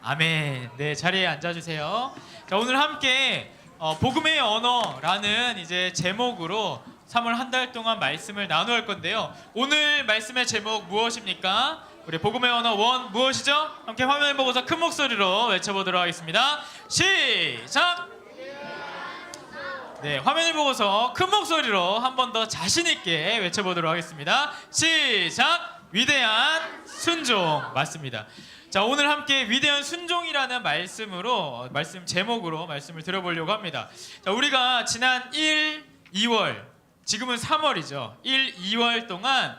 아멘. 네, 자리에 앉아주세요. 자, 오늘 함께 복음의 언어라는 이제 제목으로 3월 한 달 동안 말씀을 나누어 할 건데요. 오늘 말씀의 제목 무엇입니까? 우리 복음의 언어 원 무엇이죠? 함께 화면을 보고서 큰 목소리로 외쳐보도록 하겠습니다. 시작! 네, 화면을 보고서 큰 목소리로 한 번 더 자신 있게 외쳐보도록 하겠습니다. 시작! 위대한 순종. 맞습니다. 자, 오늘 함께 위대한 순종이라는 말씀 제목으로 말씀을 들어보려고 합니다. 자, 우리가 지난 1, 2월, 지금은 3월이죠. 1, 2월 동안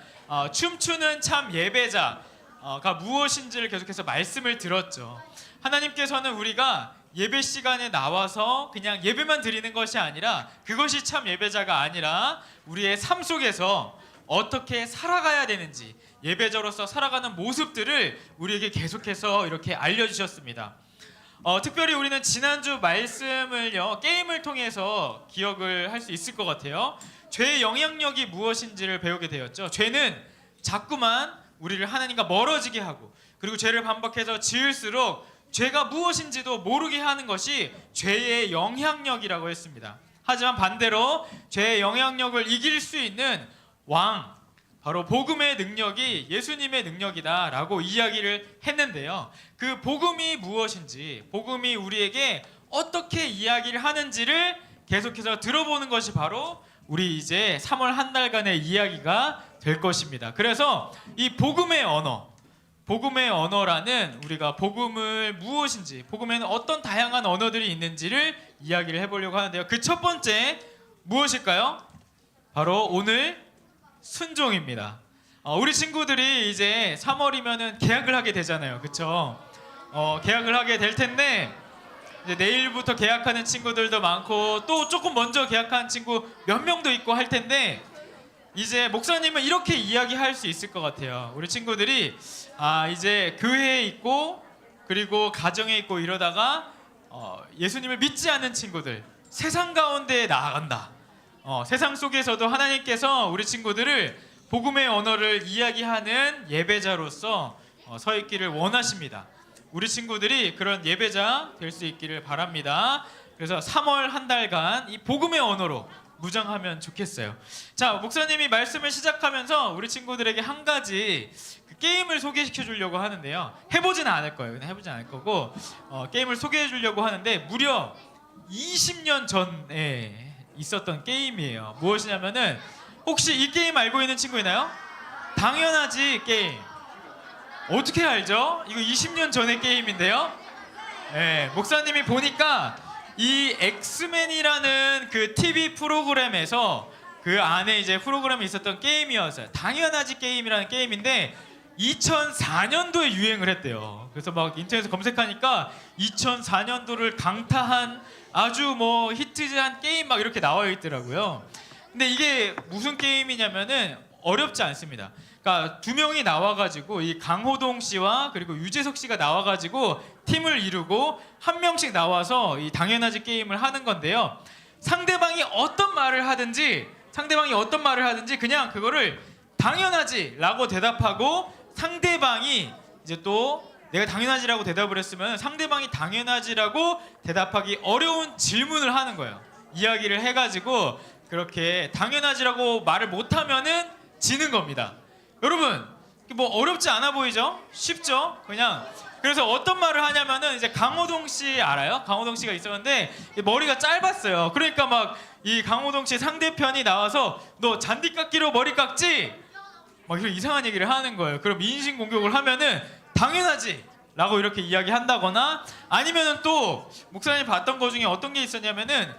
춤추는 참 예배자가 무엇인지를 계속해서 말씀을 들었죠. 하나님께서는 우리가 예배 시간에 나와서 그냥 예배만 드리는 것이 아니라, 그것이 참 예배자가 아니라 우리의 삶 속에서 어떻게 살아가야 되는지, 예배자로서 살아가는 모습들을 우리에게 계속해서 이렇게 알려주셨습니다. 특별히 우리는 지난주 말씀을요, 게임을 통해서 기억을 할 수 있을 것 같아요. 죄의 영향력이 무엇인지를 배우게 되었죠. 죄는 자꾸만 우리를 하나님과 멀어지게 하고, 그리고 죄를 반복해서 지을수록 죄가 무엇인지도 모르게 하는 것이 죄의 영향력이라고 했습니다. 하지만 반대로 죄의 영향력을 이길 수 있는 왕, 바로 복음의 능력이 예수님의 능력이다라고 이야기를 했는데요. 그 복음이 무엇인지, 복음이 우리에게 어떻게 이야기를 하는지를 계속해서 들어보는 것이 바로 우리 이제 3월 한 달간의 이야기가 될 것입니다. 그래서 이 복음의 언어라는, 우리가 복음을 무엇인지, 복음에는 어떤 다양한 언어들이 있는지를 이야기를 해보려고 하는데요. 그 첫 번째 무엇일까요? 바로 오늘 순종입니다. 우리 친구들이 이제 3월이면은 계약을 하게 되잖아요. 그쵸? 계약을 하게 될 텐데, 이제 내일부터 계약하는 친구들도 많고, 또 조금 먼저 계약한 친구 몇 명도 있고 할 텐데, 이제 목사님은 이렇게 이야기할 수 있을 것 같아요. 우리 친구들이 이제 교회에 있고, 그리고 가정에 있고 이러다가 예수님을 믿지 않는 친구들, 세상 가운데에 나아간다. 세상 속에서도 하나님께서 우리 친구들을 복음의 언어를 이야기하는 예배자로서 서 있기를 원하십니다. 우리 친구들이 그런 예배자 될 수 있기를 바랍니다. 그래서 3월 한 달간 이 복음의 언어로 무장하면 좋겠어요. 자, 목사님이 말씀을 시작하면서 우리 친구들에게 한 가지 게임을 소개시켜 주려고 하는데요. 해보지는 않을 거예요. 그냥 해보진 않을 거고, 게임을 소개해 주려고 하는데, 무려 20년 전에 있었던 게임이에요. 무엇이냐면은, 혹시 이 게임 알고 있는 친구 있나요? 당연하지 게임. 어떻게 알죠? 이거 20년 전의 게임인데요. 네, 목사님이 보니까 이 엑스맨이라는 그 TV 프로그램에서 그 안에 이제 프로그램이 있었던 게임이었어요. 당연하지 게임이라는 게임인데 2004년도에 유행을 했대요. 그래서 막 인터넷에서 검색하니까 2004년도를 강타한 아주 히트한 게임 막 이렇게 나와 있더라고요. 근데 이게 무슨 게임이냐면은 어렵지 않습니다. 그러니까 두 명이 나와가지고, 이 강호동 씨와 그리고 유재석 씨가 나와가지고 팀을 이루고 한 명씩 나와서 이 당연하지 게임을 하는 건데요. 상대방이 어떤 말을 하든지 그냥 그거를 당연하지라고 대답하고, 상대방이 이제 또 내가 당연하지라고 대답을 했으면 상대방이 당연하지라고 대답하기 어려운 질문을 하는 거예요. 이야기를 해가지고 그렇게 당연하지라고 말을 못하면은 지는 겁니다. 여러분, 어렵지 않아 보이죠? 쉽죠? 그냥. 그래서 어떤 말을 하냐면은, 이제 강호동 씨 알아요? 강호동 씨가 있었는데 머리가 짧았어요. 그러니까 막 이 강호동 씨 상대편이 나와서 너 잔디 깎기로 머리 깎지? 막 이런 이상한 얘기를 하는 거예요. 그럼 인신 공격을 하면은 당연하지 라고 이렇게 이야기한다거나, 아니면은 또 목사님이 봤던 거 중에 어떤 게 있었냐면은,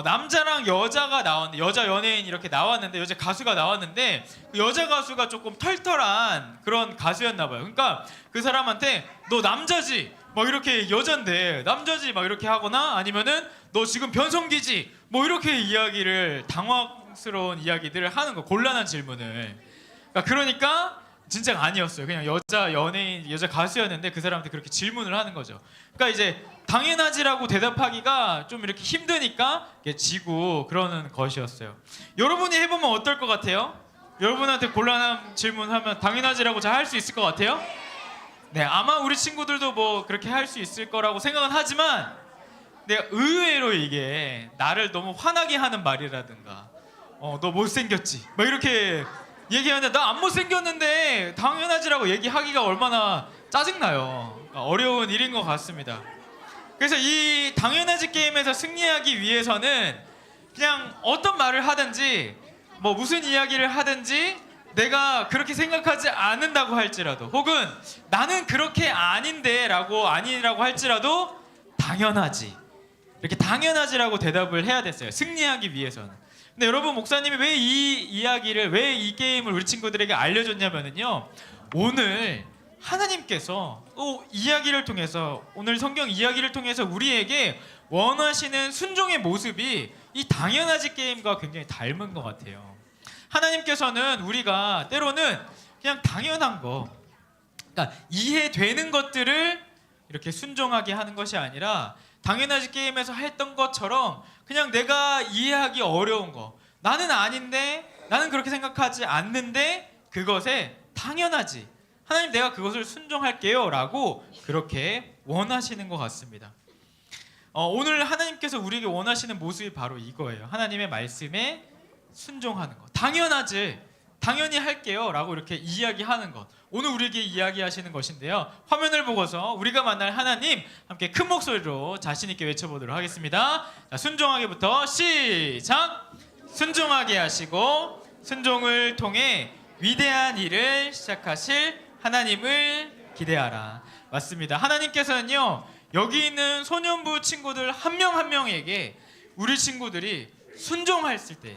남자랑 여자가 나왔는데, 여자 연예인 이렇게 나왔는데, 여자 가수가 나왔는데, 그 여자 가수가 조금 털털한 그런 가수였나 봐요. 그러니까 그 사람한테 너 남자지? 막 이렇게, 여잔데 남자지? 막 이렇게 하거나, 아니면은 너 지금 변성기지? 뭐 이렇게 이야기를, 당황스러운 이야기들을 하는 거, 곤란한 질문을. 그러니까 진짜가 아니었어요. 그냥 여자 연예인, 여자 가수였는데 그 사람한테 그렇게 질문을 하는 거죠. 그러니까 이제 당연하지라고 대답하기가 좀 이렇게 힘드니까 지고 그러는 것이었어요. 여러분이 해보면 어떨 것 같아요? 여러분한테 곤란한 질문하면 당연하지라고 잘 할 수 있을 것 같아요? 네, 아마 우리 친구들도 뭐 그렇게 할 수 있을 거라고 생각은 하지만 내가 의외로 이게 나를 너무 화나게 하는 말이라든가 너 못생겼지 막 이렇게 얘기하는데 나 안 못생겼는데 당연하지라고 얘기하기가 얼마나 짜증나요. 어려운 일인 것 같습니다. 그래서 이 당연하지 게임에서 승리하기 위해서는 그냥 어떤 말을 하든지 뭐 무슨 이야기를 하든지 내가 그렇게 생각하지 않는다고 할지라도 혹은 나는 그렇게 아닌데 라고 아니라고 할지라도 당연하지 이렇게 당연하지라고 대답을 해야 됐어요. 승리하기 위해서는. 근데 여러분 목사님이 왜 이 이야기를 왜 이 게임을 우리 친구들에게 알려줬냐면은요 오늘 하나님께서 또 이야기를 통해서 오늘 성경 이야기를 통해서 우리에게 원하시는 순종의 모습이 이 당연하지 게임과 굉장히 닮은 것 같아요. 하나님께서는 우리가 때로는 그냥 당연한 거 그러니까 이해되는 것들을 이렇게 순종하게 하는 것이 아니라 당연하지 게임에서 했던 것처럼 그냥 내가 이해하기 어려운 거 나는 아닌데 나는 그렇게 생각하지 않는데 그것에 당연하지 하나님 내가 그것을 순종할게요 라고 그렇게 원하시는 것 같습니다. 오늘 하나님께서 우리에게 원하시는 모습이 바로 이거예요. 하나님의 말씀에 순종하는 것 당연하지 당연히 할게요 라고 이렇게 이야기하는 것 오늘 우리에게 이야기하시는 것인데요. 화면을 보고서 우리가 만날 하나님 함께 큰 목소리로 자신 있게 외쳐보도록 하겠습니다. 자, 순종하게부터 시작. 순종하게 하시고 순종을 통해 위대한 일을 시작하실 하나님을 기대하라. 맞습니다. 하나님께서는요 여기 있는 소년부 친구들 한 명 한 명에게 우리 친구들이 순종했을 때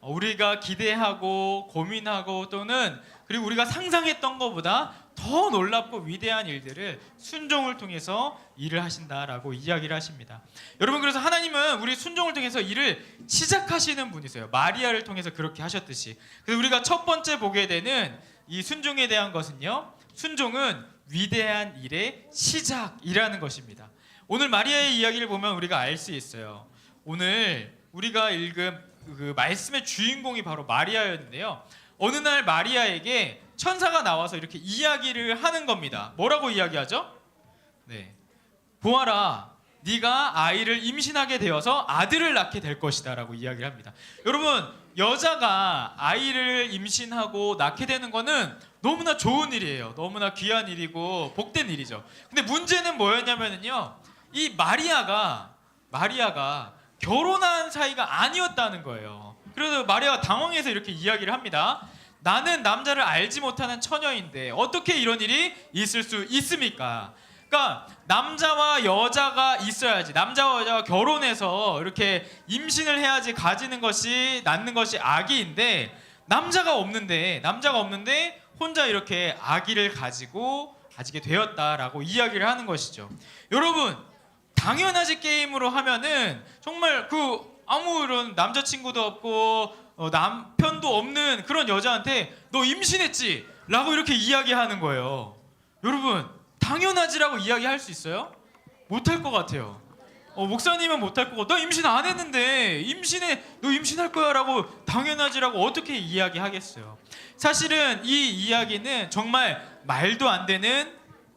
우리가 기대하고 고민하고 또는 그리고 우리가 상상했던 것보다 더 놀랍고 위대한 일들을 순종을 통해서 일을 하신다라고 이야기를 하십니다. 여러분 그래서 하나님은 우리 순종을 통해서 일을 시작하시는 분이세요. 마리아를 통해서 그렇게 하셨듯이. 그래서 우리가 첫 번째 보게 되는 이 순종에 대한 것은요. 순종은 위대한 일의 시작이라는 것입니다. 오늘 마리아의 이야기를 보면 우리가 알 수 있어요. 오늘 우리가 읽은 그 말씀의 주인공이 바로 마리아였는데요. 어느 날 마리아에게 천사가 나와서 이렇게 이야기를 하는 겁니다. 뭐라고 이야기하죠? 네, 보아라, 네가 아이를 임신하게 되어서 아들을 낳게 될 것이다 라고 이야기를 합니다. 여러분 여자가 아이를 임신하고 낳게 되는 거는 너무나 좋은 일이에요. 너무나 귀한 일이고 복된 일이죠. 근데 문제는 뭐였냐면요 이 마리아가 결혼한 사이가 아니었다는 거예요. 그래서 마리아가 당황해서 이렇게 이야기를 합니다. 나는 남자를 알지 못하는 처녀인데 어떻게 이런 일이 있을 수 있습니까? 그러니까 남자와 여자가 있어야지 남자와 여자가 결혼해서 이렇게 임신을 해야지 낳는 것이 아기인데 남자가 없는데 혼자 이렇게 아기를 가지게 되었다라고 이야기를 하는 것이죠. 여러분 당연하지 게임으로 하면은 정말 아무런 남자친구도 없고 남편도 없는 그런 여자한테 너 임신했지? 라고 이렇게 이야기하는 거예요. 여러분 당연하지라고 이야기할 수 있어요? 못할 것 같아요. 목사님은 못할 거고 너 임신 안 했는데 너 임신할 거야 라고 당연하지라고 어떻게 이야기하겠어요. 사실은 이 이야기는 정말 말도 안 되는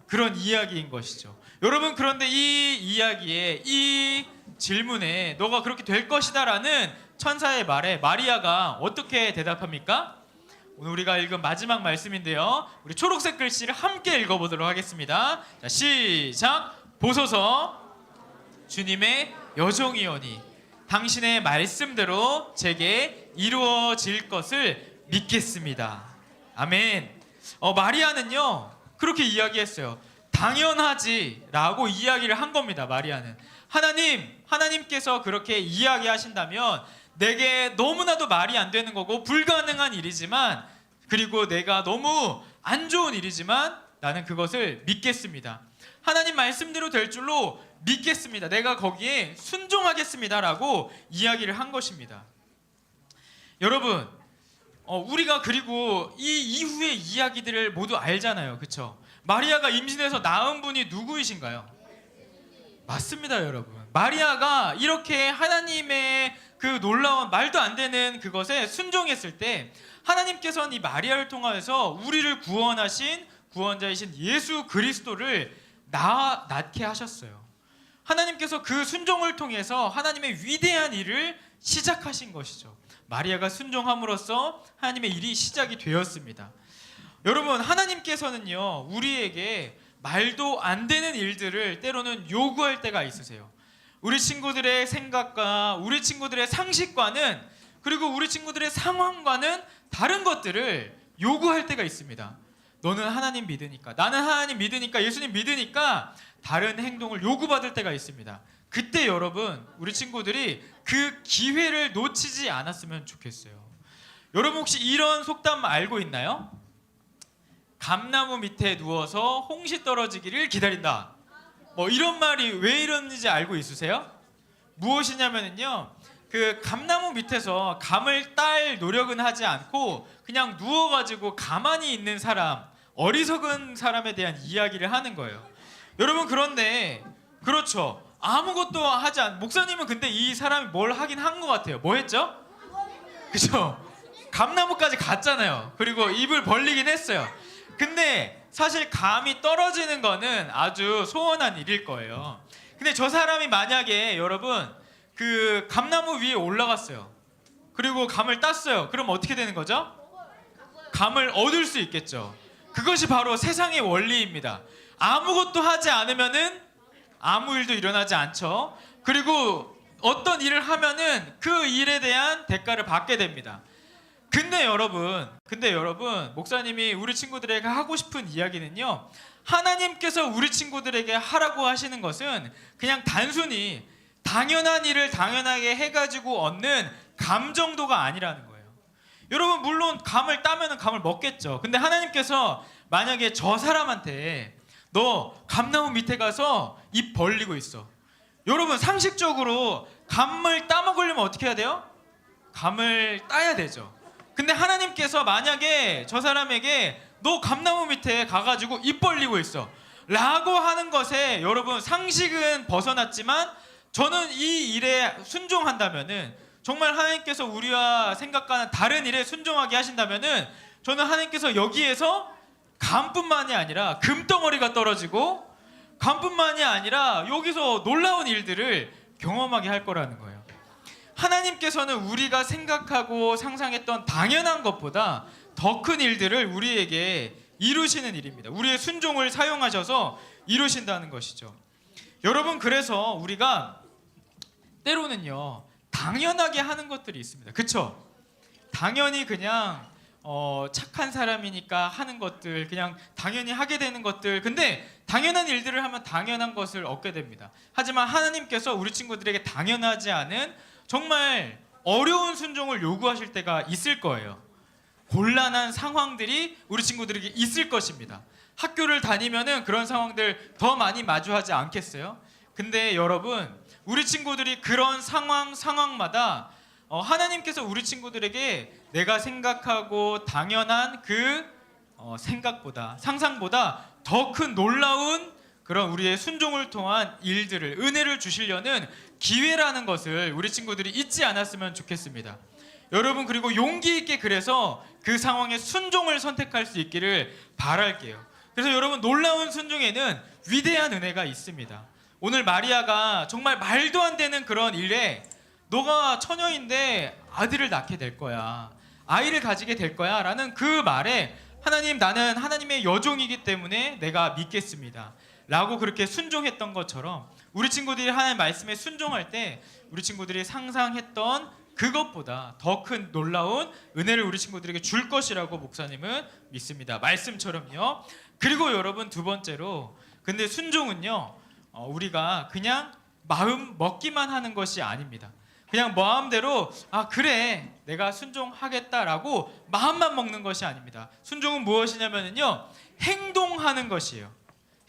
그런 이야기인 것이죠. 여러분 그런데 이 이야기에 이 질문에 너가 그렇게 될 것이다 라는 천사의 말에 마리아가 어떻게 대답합니까? 오늘 우리가 읽은 마지막 말씀인데요. 우리 초록색 글씨를 함께 읽어보도록 하겠습니다. 자, 시작. 보소서 주님의 여종이오니 당신의 말씀대로 제게 이루어질 것을 믿겠습니다. 아멘. 마리아는요 그렇게 이야기했어요. 당연하지 라고 이야기를 한 겁니다. 마리아는 하나님께서 그렇게 이야기하신다면 내게 너무나도 말이 안 되는 거고 불가능한 일이지만 그리고 내가 너무 안 좋은 일이지만 나는 그것을 믿겠습니다. 하나님 말씀대로 될 줄로 믿겠습니다. 내가 거기에 순종하겠습니다 라고 이야기를 한 것입니다. 여러분 우리가 그리고 이 이후의 이야기들을 모두 알잖아요. 그렇죠? 마리아가 임신해서 낳은 분이 누구이신가요? 맞습니다, 여러분. 마리아가 이렇게 하나님의 그 놀라운 말도 안 되는 그것에 순종했을 때 하나님께서는 이 마리아를 통하여서 우리를 구원하신 구원자이신 예수 그리스도를 낳게 하셨어요. 하나님께서 그 순종을 통해서 하나님의 위대한 일을 시작하신 것이죠. 마리아가 순종함으로써 하나님의 일이 시작이 되었습니다. 여러분, 하나님께서는요, 우리에게 말도 안 되는 일들을 때로는 요구할 때가 있으세요. 우리 친구들의 생각과 우리 친구들의 상식과는, 그리고 우리 친구들의 상황과는 다른 것들을 요구할 때가 있습니다. 너는 하나님 믿으니까, 나는 하나님 믿으니까, 예수님 믿으니까 다른 행동을 요구받을 때가 있습니다. 그때 여러분, 우리 친구들이 그 기회를 놓치지 않았으면 좋겠어요. 여러분 혹시 이런 속담 알고 있나요? 감나무 밑에 누워서 홍시 떨어지기를 기다린다. 뭐 이런 말이 왜 이러는지 알고 있으세요? 무엇이냐면요, 그 감나무 밑에서 감을 딸 노력은 하지 않고 그냥 누워가지고 가만히 있는 사람, 어리석은 사람에 대한 이야기를 하는 거예요. 여러분, 그런데 그렇죠, 아무것도 하지 않. 목사님은 근데 이 사람이 뭘 하긴 한 것 같아요. 뭐 했죠? 그죠? 감나무까지 갔잖아요. 그리고 입을 벌리긴 했어요. 근데 사실 감이 떨어지는 거는 아주 소원한 일일 거예요. 근데 저 사람이 만약에 여러분 그 감나무 위에 올라갔어요. 그리고 감을 땄어요. 그럼 어떻게 되는 거죠? 감을 얻을 수 있겠죠. 그것이 바로 세상의 원리입니다. 아무것도 하지 않으면은 아무 일도 일어나지 않죠. 그리고 어떤 일을 하면은 그 일에 대한 대가를 받게 됩니다. 근데 여러분, 목사님이 우리 친구들에게 하고 싶은 이야기는요, 하나님께서 우리 친구들에게 하라고 하시는 것은 그냥 단순히 당연한 일을 당연하게 해가지고 얻는 감 정도가 아니라는 거예요. 여러분, 물론 감을 따면은 감을 먹겠죠. 근데 하나님께서 만약에 저 사람한테 너 감나무 밑에 가서 입 벌리고 있어. 여러분, 상식적으로 감을 따먹으려면 어떻게 해야 돼요? 감을 따야 되죠. 근데 하나님께서 만약에 저 사람에게 너 감나무 밑에 가가지고 입 벌리고 있어 라고 하는 것에 여러분 상식은 벗어났지만 저는 이 일에 순종한다면은, 정말 하나님께서 우리와 생각과는 다른 일에 순종하게 하신다면은, 저는 하나님께서 여기에서 감뿐만이 아니라 금덩어리가 떨어지고 감뿐만이 아니라 여기서 놀라운 일들을 경험하게 할 거라는 거예요. 하나님께서는 우리가 생각하고 상상했던 당연한 것보다 더 큰 일들을 우리에게 이루시는 일입니다. 우리의 순종을 사용하셔서 이루신다는 것이죠. 여러분, 그래서 우리가 때로는요, 당연하게 하는 것들이 있습니다. 그쵸? 당연히 그냥 착한 사람이니까 하는 것들, 그냥 당연히 하게 되는 것들. 근데 당연한 일들을 하면 당연한 것을 얻게 됩니다. 하지만 하나님께서 우리 친구들에게 당연하지 않은 정말 어려운 순종을 요구하실 때가 있을 거예요. 곤란한 상황들이 우리 친구들에게 있을 것입니다. 학교를 다니면은 그런 상황들 더 많이 마주하지 않겠어요? 근데 여러분, 우리 친구들이 그런 상황마다 하나님께서 우리 친구들에게 내가 생각하고 당연한 그 생각보다, 상상보다 더 큰 놀라운 그런 우리의 순종을 통한 일들을, 은혜를 주시려는 기회라는 것을 우리 친구들이 잊지 않았으면 좋겠습니다. 여러분, 그리고 용기 있게 그래서 그 상황에 순종을 선택할 수 있기를 바랄게요. 그래서 여러분, 놀라운 순종에는 위대한 은혜가 있습니다. 오늘 마리아가 정말 말도 안 되는 그런 일에 너가 처녀인데 아들을 낳게 될 거야, 아이를 가지게 될 거야 라는 그 말에 하나님, 나는 하나님의 여종이기 때문에 내가 믿겠습니다 라고 그렇게 순종했던 것처럼, 우리 친구들이 하나님의 말씀에 순종할 때 우리 친구들이 상상했던 그것보다 더 큰 놀라운 은혜를 우리 친구들에게 줄 것이라고 목사님은 믿습니다. 말씀처럼요. 그리고 여러분, 두 번째로, 근데 순종은요, 우리가 그냥 마음 먹기만 하는 것이 아닙니다. 그냥 마음대로 그래 내가 순종하겠다라고 마음만 먹는 것이 아닙니다. 순종은 무엇이냐면요, 행동하는 것이에요.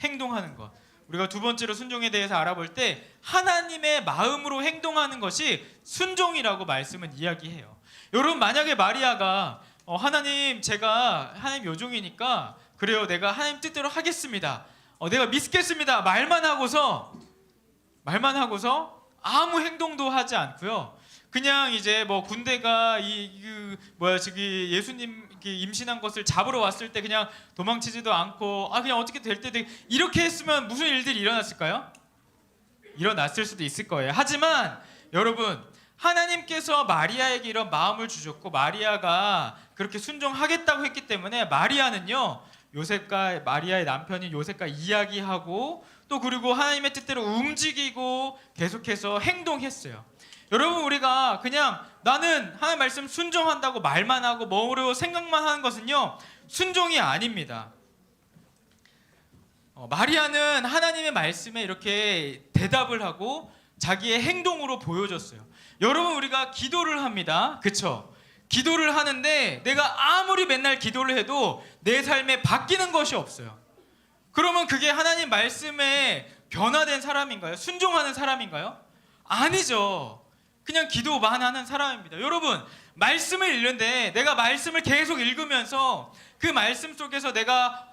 행동하는 것. 우리가 두 번째로 순종에 대해서 알아볼 때 하나님의 마음으로 행동하는 것이 순종이라고 말씀은 이야기해요. 여러분, 만약에 마리아가 하나님, 제가 하나님 여종이니까 그래요, 내가 하나님 뜻대로 하겠습니다, 내가 믿겠습니다 말만 하고서 아무 행동도 하지 않고요, 그냥 이제 뭐 군대가 저기 예수님 임신한 것을 잡으러 왔을 때 그냥 도망치지도 않고 그냥 어떻게 될 때 이렇게 했으면 무슨 일들이 일어났을까요? 일어났을 수도 있을 거예요. 하지만 여러분, 하나님께서 마리아에게 이런 마음을 주셨고 마리아가 그렇게 순종하겠다고 했기 때문에 마리아는요, 마리아의 남편인 요셉과 이야기하고 또 그리고 하나님의 뜻대로 움직이고 계속해서 행동했어요. 여러분, 우리가 그냥 나는 하나님 말씀 순종한다고 말만 하고 뭐로 생각만 하는 것은요, 순종이 아닙니다. 마리아는 하나님의 말씀에 이렇게 대답을 하고 자기의 행동으로 보여줬어요. 여러분, 우리가 기도를 합니다. 그쵸? 기도를 하는데 내가 아무리 맨날 기도를 해도 내 삶에 바뀌는 것이 없어요. 그러면 그게 하나님 말씀에 변화된 사람인가요? 순종하는 사람인가요? 아니죠. 그냥 기도만 하는 사람입니다. 여러분, 말씀을 읽는데 내가 말씀을 계속 읽으면서 그 말씀 속에서 내가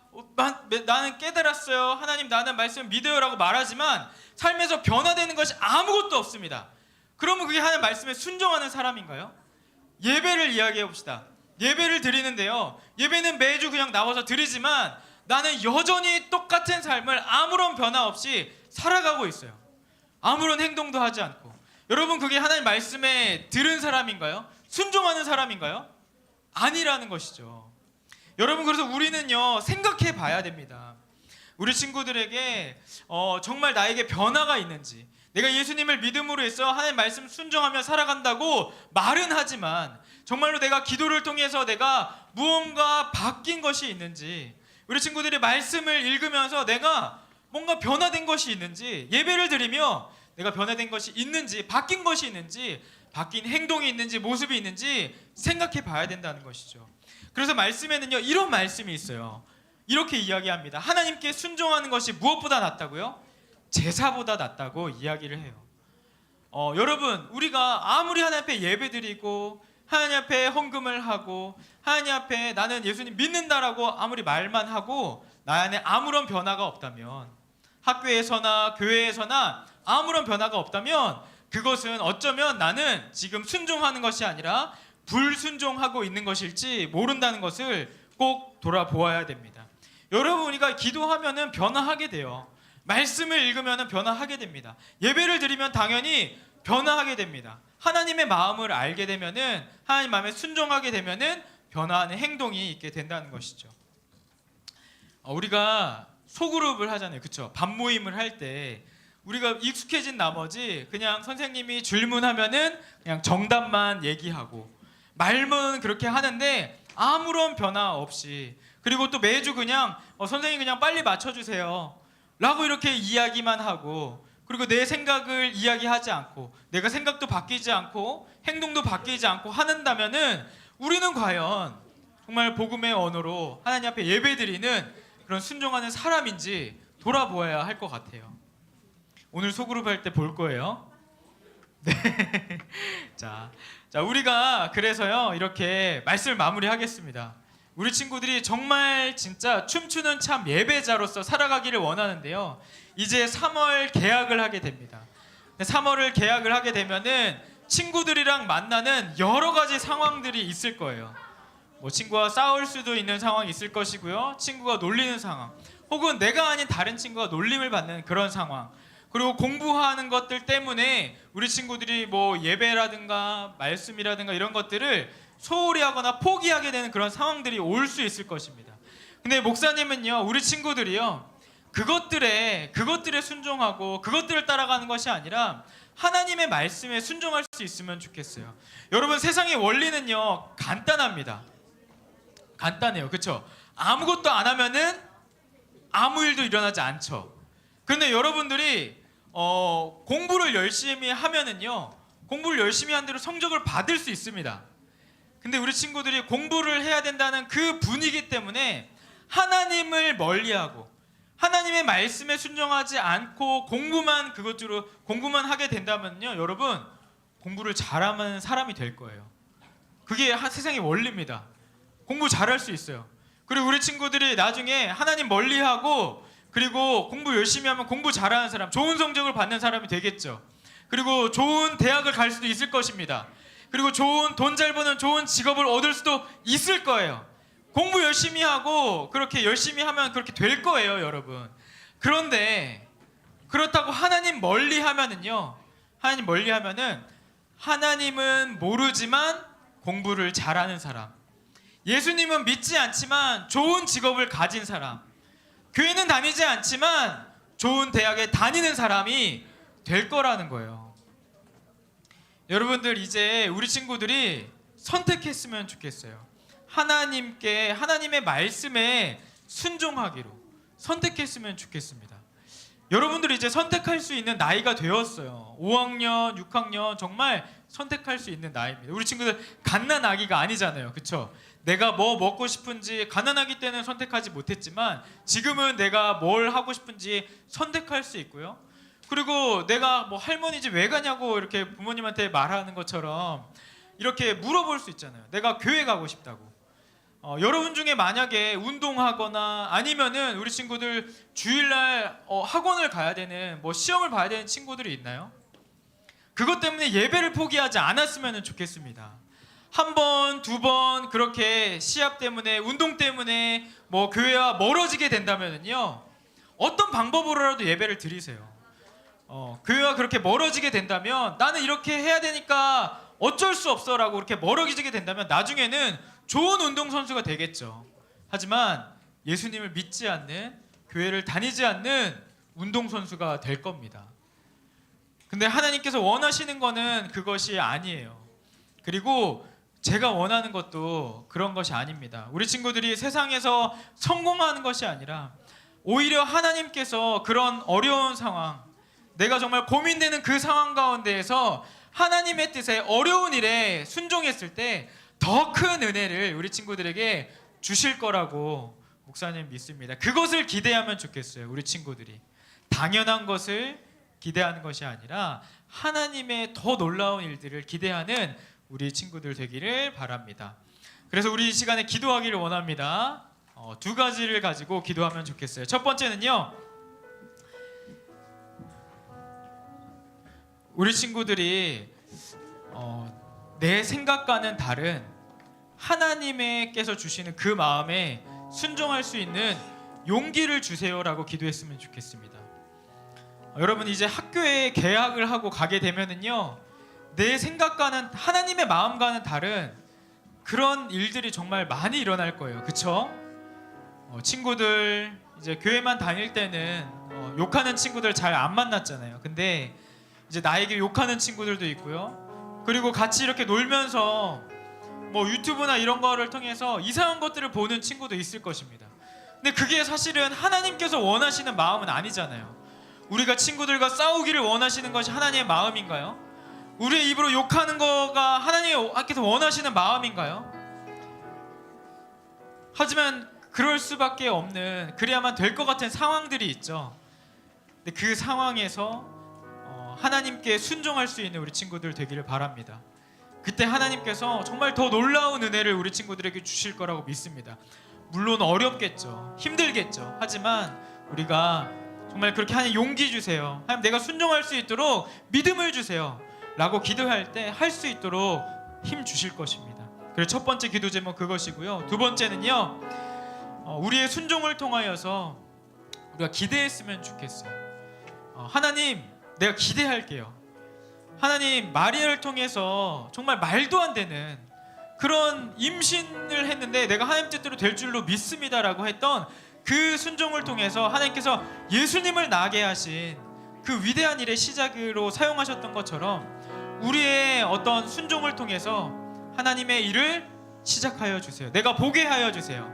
나는 깨달았어요, 하나님 나는 말씀을 믿어요 라고 말하지만 삶에서 변화되는 것이 아무것도 없습니다. 그러면 그게 하나님 말씀에 순종하는 사람인가요? 예배를 이야기해 봅시다. 예배를 드리는데요, 예배는 매주 그냥 나와서 드리지만 나는 여전히 똑같은 삶을 아무런 변화 없이 살아가고 있어요. 아무런 행동도 하지 않고. 여러분, 그게 하나님 말씀에 들은 사람인가요? 순종하는 사람인가요? 아니라는 것이죠. 여러분, 그래서 우리는요, 생각해 봐야 됩니다. 우리 친구들에게 정말 나에게 변화가 있는지, 내가 예수님을 믿음으로 해서 하나님 말씀 순종하며 살아간다고 말은 하지만 정말로 내가 기도를 통해서 내가 무언가 바뀐 것이 있는지, 우리 친구들이 말씀을 읽으면서 내가 뭔가 변화된 것이 있는지, 예배를 드리며 내가 변화된 것이 있는지, 바뀐 것이 있는지, 바뀐 행동이 있는지, 모습이 있는지 생각해 봐야 된다는 것이죠. 그래서 말씀에는요, 이런 말씀이 있어요. 이렇게 이야기합니다. 하나님께 순종하는 것이 무엇보다 낫다고요? 제사보다 낫다고 이야기를 해요. 여러분, 우리가 아무리 하나님 앞에 예배드리고 하나님 앞에 헌금을 하고 하나님 앞에 나는 예수님 믿는다라고 아무리 말만 하고 나 안에 아무런 변화가 없다면, 학교에서나 교회에서나 아무런 변화가 없다면 그것은 어쩌면 나는 지금 순종하는 것이 아니라 불순종하고 있는 것일지 모른다는 것을 꼭 돌아보아야 됩니다. 여러분, 우리가 기도하면은 변화하게 돼요. 말씀을 읽으면 변화하게 됩니다. 예배를 드리면 당연히 변화하게 됩니다. 하나님의 마음을 알게 되면은, 하나님 마음에 순종하게 되면은 변화하는 행동이 있게 된다는 것이죠. 우리가 소그룹을 하잖아요. 그쵸? 밤모임을 할 때 우리가 익숙해진 나머지 그냥 선생님이 질문하면은 그냥 정답만 얘기하고 말문 그렇게 하는데 아무런 변화 없이, 그리고 또 매주 그냥 선생님 그냥 빨리 맞춰주세요 라고 이렇게 이야기만 하고, 그리고 내 생각을 이야기하지 않고 내가 생각도 바뀌지 않고 행동도 바뀌지 않고 하는다면은 우리는 과연 정말 복음의 언어로 하나님 앞에 예배드리는 그런 순종하는 사람인지 돌아보아야 할 것 같아요. 오늘 소그룹 할 때 볼 거예요. 네. 자, 우리가 그래서요, 이렇게 말씀을 마무리하겠습니다. 우리 친구들이 정말 진짜 춤추는 참 예배자로서 살아가기를 원하는데요, 이제 3월 개학을 하게 됩니다. 3월을 개학을 하게 되면은 친구들이랑 만나는 여러 가지 상황들이 있을 거예요. 뭐 친구와 싸울 수도 있는 상황이 있을 것이고요, 친구가 놀리는 상황, 혹은 내가 아닌 다른 친구가 놀림을 받는 그런 상황, 그리고 공부하는 것들 때문에 우리 친구들이 뭐 예배라든가 말씀이라든가 이런 것들을 소홀히 하거나 포기하게 되는 그런 상황들이 올 수 있을 것입니다. 근데 목사님은요, 우리 친구들이요, 그것들에 순종하고 그것들을 따라가는 것이 아니라 하나님의 말씀에 순종할 수 있으면 좋겠어요. 여러분, 세상의 원리는요, 간단합니다. 간단해요. 그렇죠? 아무것도 안 하면은 아무 일도 일어나지 않죠. 그런데 여러분들이 공부를 열심히 하면은요, 공부를 열심히 한 대로 성적을 받을 수 있습니다. 근데 우리 친구들이 공부를 해야 된다는 그 분위기 때문에 하나님을 멀리하고 하나님의 말씀에 순종하지 않고 공부만 하게 된다면요, 여러분, 공부를 잘하는 사람이 될 거예요. 그게 세상의 원리입니다. 공부 잘할 수 있어요. 그리고 우리 친구들이 나중에 하나님 멀리하고 그리고 공부 열심히 하면 공부 잘하는 사람, 좋은 성적을 받는 사람이 되겠죠. 그리고 좋은 대학을 갈 수도 있을 것입니다. 그리고 좋은 돈 잘 버는 좋은 직업을 얻을 수도 있을 거예요. 공부 열심히 하고 그렇게 열심히 하면 그렇게 될 거예요, 여러분. 그런데 그렇다고 하나님 멀리 하면은요. 하나님 멀리 하면은 하나님은 모르지만 공부를 잘하는 사람, 예수님은 믿지 않지만 좋은 직업을 가진 사람, 교회는 다니지 않지만 좋은 대학에 다니는 사람이 될 거라는 거예요. 여러분들 이제 우리 친구들이 선택했으면 좋겠어요. 하나님의 말씀에 순종하기로 선택했으면 좋겠습니다. 여러분들이 이제 선택할 수 있는 나이가 되었어요. 5학년, 6학년 정말 선택할 수 있는 나이입니다. 우리 친구들 갓난아기가 아니잖아요. 그렇죠? 내가 뭐 먹고 싶은지 갓난아기 때는 선택하지 못했지만 지금은 내가 뭘 하고 싶은지 선택할 수 있고요. 그리고 내가 뭐 할머니 집 왜 가냐고 이렇게 부모님한테 말하는 것처럼 이렇게 물어볼 수 있잖아요. 내가 교회 가고 싶다고. 여러분 중에 만약에 운동하거나 아니면은 우리 친구들 주일날 학원을 가야 되는 뭐 시험을 봐야 되는 친구들이 있나요? 그것 때문에 예배를 포기하지 않았으면 좋겠습니다. 한 번, 두 번 그렇게 시합 때문에 운동 때문에 뭐 교회와 멀어지게 된다면은요, 어떤 방법으로라도 예배를 드리세요. 교회와 그렇게 멀어지게 된다면 나는 이렇게 해야 되니까 어쩔 수 없어라고 이렇게 멀어지게 된다면 나중에는 좋은 운동선수가 되겠죠. 하지만 예수님을 믿지 않는, 교회를 다니지 않는 운동선수가 될 겁니다. 근데 하나님께서 원하시는 거는 그것이 아니에요. 그리고 제가 원하는 것도 그런 것이 아닙니다. 우리 친구들이 세상에서 성공하는 것이 아니라 오히려 하나님께서 그런 어려운 상황, 내가 정말 고민되는 그 상황 가운데에서 하나님의 뜻에 어려운 일에 순종했을 때 더 큰 은혜를 우리 친구들에게 주실 거라고 목사님 믿습니다. 그것을 기대하면 좋겠어요. 우리 친구들이 당연한 것을 기대하는 것이 아니라 하나님의 더 놀라운 일들을 기대하는 우리 친구들 되기를 바랍니다. 그래서 우리 이 시간에 기도하기를 원합니다. 두 가지를 가지고 기도하면 좋겠어요. 첫 번째는요, 우리 친구들이 내 생각과는 다른 하나님께서 주시는 그 마음에 순종할 수 있는 용기를 주세요라고 기도했으면 좋겠습니다. 여러분 이제 학교에 개학을 하고 가게 되면은요, 내 생각과는 하나님의 마음과는 다른 그런 일들이 정말 많이 일어날 거예요. 그쵸? 친구들 이제 교회만 다닐 때는 욕하는 친구들 잘 안 만났잖아요. 근데 이제 나에게 욕하는 친구들도 있고요. 그리고 같이 이렇게 놀면서 뭐 유튜브나 이런 거를 통해서 이상한 것들을 보는 친구도 있을 것입니다. 근데 그게 사실은 하나님께서 원하시는 마음은 아니잖아요. 우리가 친구들과 싸우기를 원하시는 것이 하나님의 마음인가요? 우리의 입으로 욕하는 거가 하나님께서 원하시는 마음인가요? 하지만 그럴 수밖에 없는, 그래야만 될 것 같은 상황들이 있죠. 근데 그 상황에서 하나님께 순종할 수 있는 우리 친구들 되기를 바랍니다. 그때 하나님께서 정말 더 놀라운 은혜를 우리 친구들에게 주실 거라고 믿습니다. 물론 어렵겠죠. 힘들겠죠. 하지만 우리가 정말 그렇게 하나님 용기 주세요. 하나님 내가 순종할 수 있도록 믿음을 주세요 라고 기도할 때 할 수 있도록 힘 주실 것입니다. 그래서 첫 번째 기도 제목 그것이고요. 두 번째는요, 우리의 순종을 통하여서 우리가 기대했으면 좋겠어요. 하나님 내가 기대할게요. 하나님 마리아를 통해서 정말 말도 안 되는 그런 임신을 했는데 내가 하나님 뜻대로 될 줄로 믿습니다라고 했던 그 순종을 통해서 하나님께서 예수님을 나게 하신 그 위대한 일의 시작으로 사용하셨던 것처럼 우리의 어떤 순종을 통해서 하나님의 일을 시작하여 주세요. 내가 보게 하여 주세요.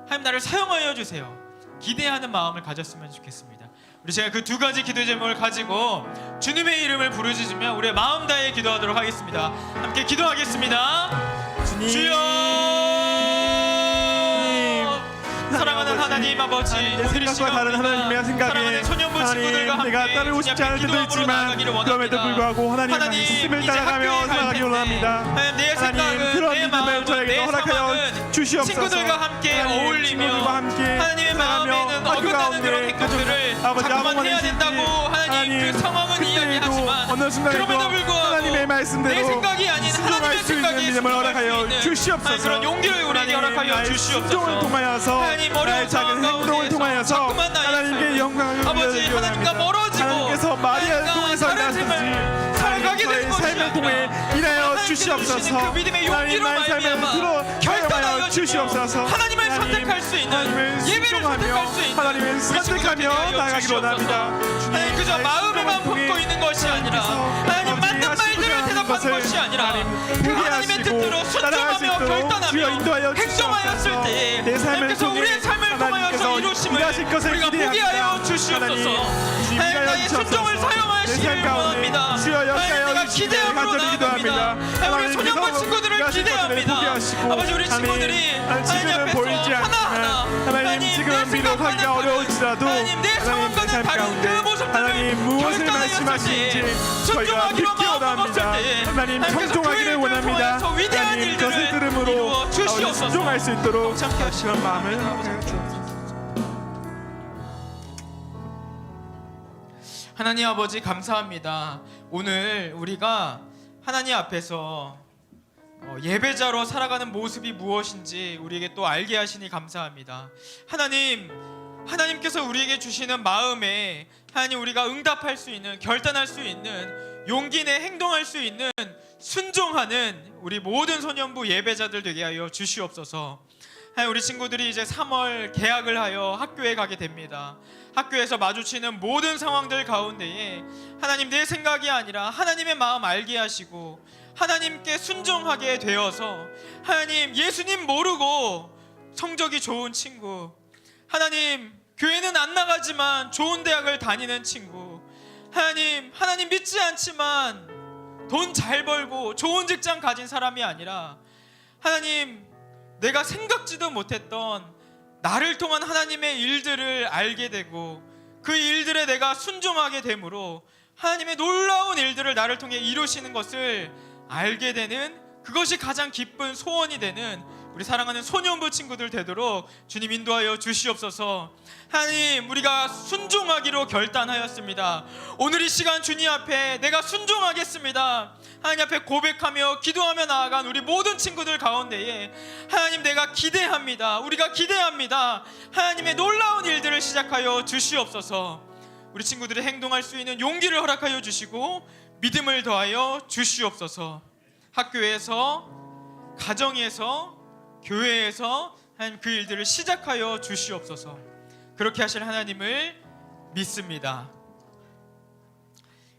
하나님 나를 사용하여 주세요. 기대하는 마음을 가졌으면 좋겠습니다. 우리 제가 그 두 가지 기도 제목을 가지고 주님의 이름을 부르짖으며 우리의 마음 다해 기도하도록 하겠습니다. 함께 기도하겠습니다. 주여, 사랑하는 하나님 아버지, 내 생각과 다른 하나님의 생각에 소년부 하나님, 친구들과 함께 내가 따르고 싶지 않을 때도 있지만 그럼에도 불구하고 하나님의 말씀을 따라가며 살아가기 원합니다. 내 하나님, 생각은 그런 내 믿음을 마음은 저에게 내 허락하여 상황은 주시옵소서. 친구들과 함께 하나님, 어울리며 친구들과 함께 하나님의 마음에는 학교 어긋나는 가운데 그런 행동들을 아버지 자꾸만 아무거나 해야 된다고 하나님 그 상황은 그때에도 이야기하지만 어느 순간에도 그럼에도 불구하고 하나님의 말씀대로 내 생각이 아닌 순종할 하나님의 수 있는 생각에 믿음을 허락하여 순종할 수 있는 주시옵소서. 그런 용기를 우리에게 허락하여 나의 주시옵소서. 순종을 통하여서 하나님, 어려운 나의 작은 상황 행동을 가운데에서 통하여서 자꾸만 나의 하나님께 삶을 영광을 아버지 하나님과 멀어지고 하나님께서 마리아를 하나님과 통해서 다른 삶을 살아가게 저의 되는 것이 삶을 통해 아니라 일하여 하나님께서 주시옵소서. 주시는 그 믿음의 용기로 나의 삶을 말미암아 사용하여 결단하여 주시옵소서. 하나님을 선택할 수 있는 예배를 선택할 수 있는 하나님을 우리 친구들 선택하며 되게 나가기로 원합니다. 하나님 그저 마음에만 품고 있는 것이 아니라 하나님 맞는 말들을 대답하는 것이 아니라 하나님의 뜻대로 순종하며 결단하며 행동하였을 때에 내 삶을 하나님께서 통해 우리의 삶을 통하여서 이루심을 일하실 것을 우리가 보게 기대합니다. 하여 주시옵소서. 하나님 나의 순종을 사용하시기를 원합니다. 하나님 내가 기대함으로 나아갑니다. 우리 소년부 친구들을 기대합니다. 아버지 우리 친구들이 하나님 앞에서 하나하나 하나님 지금 비록 하기가 어려울지라도 하나님 내 상황과는 다른 그 모습들을 하나님 무엇을 말씀하시는지 저희가 믿기 원합니다. 하나님 청종하기를 원합니다. 하나님 그것을 들음으로 순종할 수 있도록 하시는 마음을 주옵소서. 하나님 아버지 감사합니다. 오늘 우리가 하나님 앞에서 예배자로 살아가는 모습이 무엇인지 우리에게 또 알게 하시니 감사합니다. 하나님께서 우리에게 주시는 마음에 하나님 우리가 응답할 수 있는 결단할 수 있는 용기 내 행동할 수 있는 순종하는 우리 모든 소년부 예배자들 되게 하여 주시옵소서. 하나님 우리 친구들이 이제 3월 개학을 하여 학교에 가게 됩니다. 학교에서 마주치는 모든 상황들 가운데에 하나님 내 생각이 아니라 하나님의 마음 알게 하시고 하나님께 순종하게 되어서 하나님 예수님 모르고 성적이 좋은 친구, 하나님 교회는 안 나가지만 좋은 대학을 다니는 친구, 하나님 믿지 않지만 돈 잘 벌고 좋은 직장 가진 사람이 아니라 하나님 내가 생각지도 못했던 나를 통한 하나님의 일들을 알게 되고 그 일들에 내가 순종하게 되므로 하나님의 놀라운 일들을 나를 통해 이루시는 것을 알게 되는 그것이 가장 기쁜 소원이 되는 우리 사랑하는 소년부 친구들 되도록 주님 인도하여 주시옵소서. 하나님 우리가 순종하기로 결단하였습니다. 오늘 이 시간 주님 앞에 내가 순종하겠습니다. 하나님 앞에 고백하며 기도하며 나아간 우리 모든 친구들 가운데에 하나님 내가 기대합니다. 우리가 기대합니다. 하나님의 놀라운 일들을 시작하여 주시옵소서. 우리 친구들이 행동할 수 있는 용기를 허락하여 주시고 믿음을 더하여 주시옵소서. 학교에서 가정에서 교회에서 하나님 그 일들을 시작하여 주시옵소서. 그렇게 하실 하나님을 믿습니다.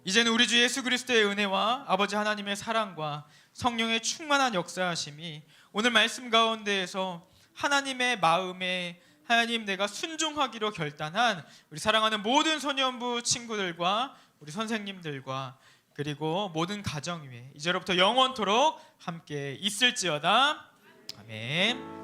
이제는 우리 주 예수 그리스도의 은혜와 아버지 하나님의 사랑과 성령의 충만한 역사하심이 오늘 말씀 가운데에서 하나님의 마음에 하나님 내가 순종하기로 결단한 우리 사랑하는 모든 소년부 친구들과 우리 선생님들과 그리고 모든 가정 위에 이제로부터 영원토록 함께 있을지어다. 아멘.